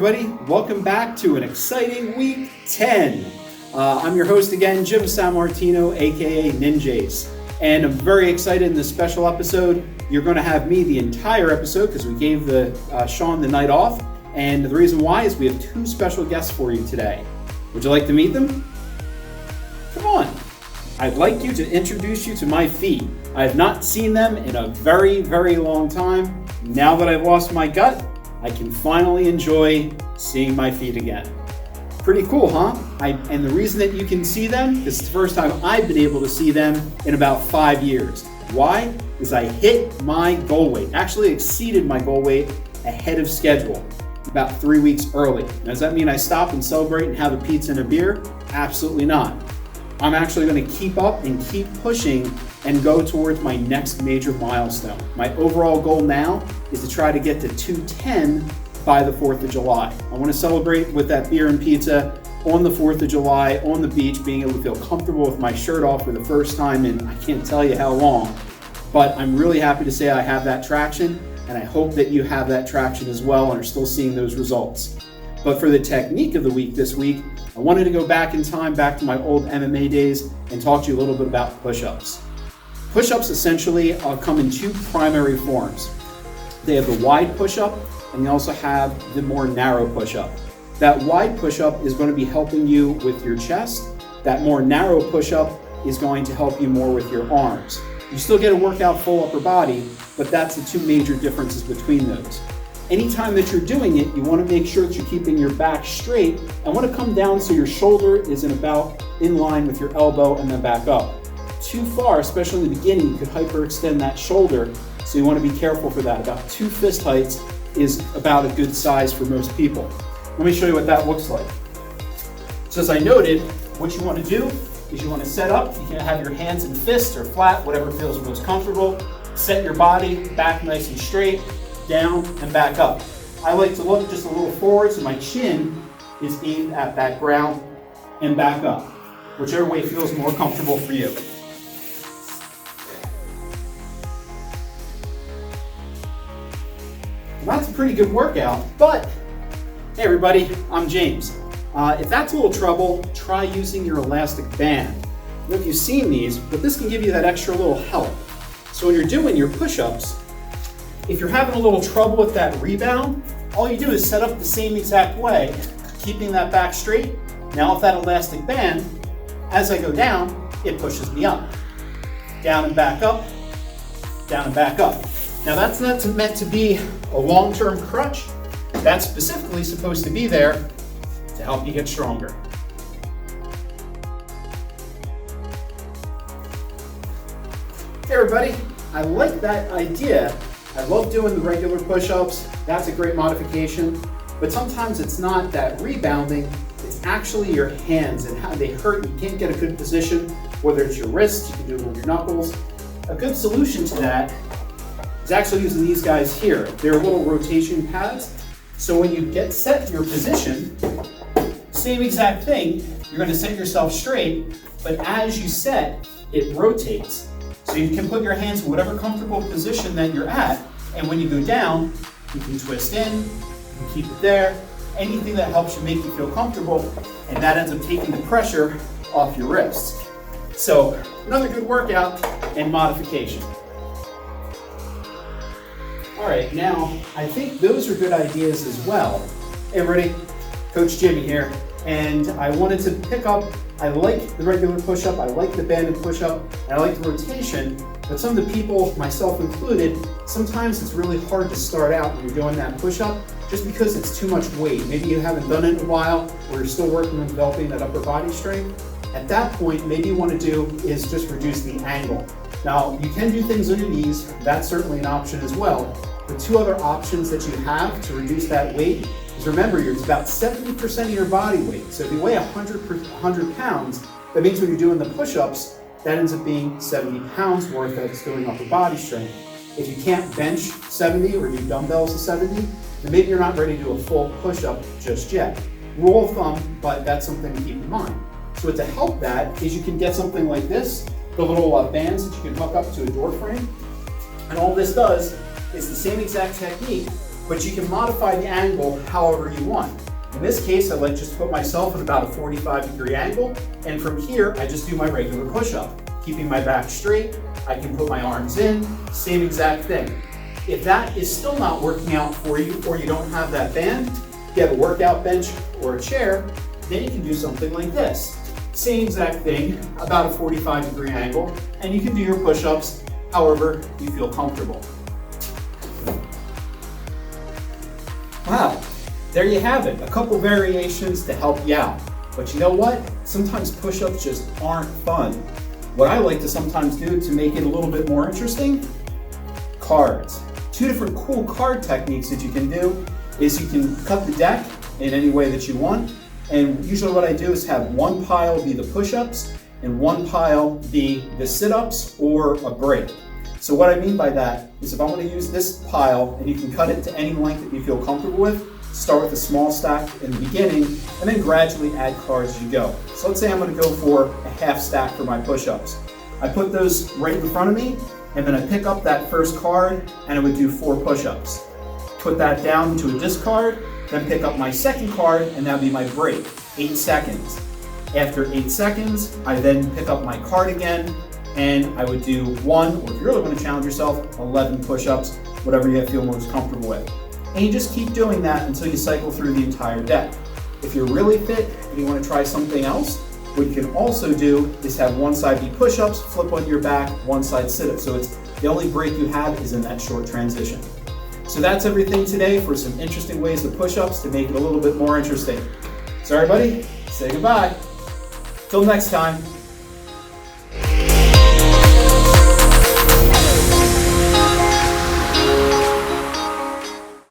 everybody, welcome back to an exciting week 10. I'm your host again, Jim Sammartino, aka Ninjace, and I'm very excited in this special episode. You're going to have me the entire episode because we gave Sean the night off, and the reason why is we have two special guests for you today. Would you like to meet them? Come on. I'd like you to introduce you to my feet. I have not seen them in a very, very long time. Now that I've lost my gut, I can finally enjoy seeing my feet again. Pretty cool, huh? And the reason that you can see them is it's the first time I've been able to see them in about 5 years. Why? Because I hit my goal weight, actually exceeded my goal weight ahead of schedule, about 3 weeks early. Now, does that mean I stop and celebrate and have a pizza and a beer? Absolutely not. I'm actually going to keep up and keep pushing and go towards my next major milestone. My overall goal now is to try to get to 210 by the 4th of July. I want to celebrate with that beer and pizza on the 4th of July on the beach, being able to feel comfortable with my shirt off for the first time in I can't tell you how long. But I'm really happy to say I have that traction, and I hope that you have that traction as well and are still seeing those results. But for the technique of the week this week, I wanted to go back in time, back to my old MMA days, and talk to you a little bit about push-ups. Push-ups essentially come in two primary forms. They have the wide push-up, and they also have the more narrow push-up. That wide push-up is going to be helping you with your chest. That more narrow push-up is going to help you more with your arms. You still get a workout full upper body, but that's the two major differences between those. Anytime that you're doing it, you want to make sure that you're keeping your back straight and want to come down so your shoulder is in line with your elbow and then back up. Too far, especially in the beginning, you could hyperextend that shoulder, so you want to be careful for that. About 2 fist heights is about a good size for most people. Let me show you what that looks like. So as I noted, what you want to do is you want to set up. You can have your hands in fists or flat, whatever feels most comfortable. Set your body back nice and straight, down and back up. I like to look just a little forward so my chin is aimed at that ground and back up, whichever way feels more comfortable for you. Well, that's a pretty good workout, but hey everybody, I'm James. If that's a little trouble, try using your elastic band. I don't know if you've seen these, but this can give you that extra little help. So when you're doing your push-ups, if you're having a little trouble with that rebound, all you do is set up the same exact way, keeping that back straight. Now with that elastic band, as I go down, it pushes me up. Down and back up, down and back up. Now that's not meant to be a long-term crutch. That's specifically supposed to be there to help you get stronger. Hey everybody, I like that idea. I love doing the regular push-ups. That's a great modification. But sometimes it's not that rebounding, it's actually your hands and how they hurt. You can't get a good position, whether it's your wrists, you can do it with your knuckles. A good solution to that is actually using these guys here. They're little rotation pads. So when you get set your position, same exact thing, you're going to set yourself straight, but as you set, it rotates. So you can put your hands in whatever comfortable position that you're at, and when you go down, you can twist in, you can keep it there, anything that helps you make you feel comfortable, and that ends up taking the pressure off your wrists. So another good workout and modification. All right, now I think those are good ideas as well. Hey everybody, Coach Jimmy here, and I wanted to pick up, I like the regular push-up, I like the banded push-up, and I like the rotation, but some of the people, myself included, sometimes it's really hard to start out when you're doing that push-up just because it's too much weight. Maybe you haven't done it in a while, or you're still working on developing that upper body strength. At that point, maybe you want to do is just reduce the angle. Now, you can do things on your knees, that's certainly an option as well. The two other options that you have to reduce that weight is, remember, it's about 70% of your body weight. So if you weigh 100 pounds, that means when you're doing the push-ups, that ends up being 70 pounds worth that's doing upper body strength. If you can't bench 70 or do dumbbells to 70, then maybe you're not ready to do a full push-up just yet. Rule of thumb, but that's something to keep in mind. So to help that is you can get something like this, the little bands that you can hook up to a door frame. And all this does is the same exact technique, but you can modify the angle however you want. In this case, I like just put myself at about a 45-degree angle, and from here, I just do my regular push-up. Keeping my back straight, I can put my arms in, same exact thing. If that is still not working out for you, or you don't have that band, you have a workout bench or a chair, then you can do something like this. Same exact thing, about a 45-degree angle, and you can do your push-ups however you feel comfortable. Wow, there you have it, a couple variations to help you out. But you know what? Sometimes push-ups just aren't fun. What I like to sometimes do to make it a little bit more interesting, cards. Two different cool card techniques that you can do is you can cut the deck in any way that you want, and usually what I do is have one pile be the push-ups and one pile be the sit-ups or a break. So what I mean by that is if I want to use this pile, and you can cut it to any length that you feel comfortable with, start with a small stack in the beginning and then gradually add cards as you go. So let's say I'm going to go for a half stack for my push-ups. I put those right in front of me, and then I pick up that first card and I would do 4 push-ups. Put that down to a discard, then pick up my second card, and that would be my break, 8 seconds. After 8 seconds, I then pick up my card again, and I would do 1, or if you really want to challenge yourself, 11 push-ups, whatever you feel most comfortable with. And you just keep doing that until you cycle through the entire deck. If you're really fit and you want to try something else, what you can also do is have one side be push-ups, flip onto your back, one side sit-ups. So it's the only break you have is in that short transition. So that's everything today for some interesting ways of push-ups to make it a little bit more interesting. So everybody, say goodbye. Till next time.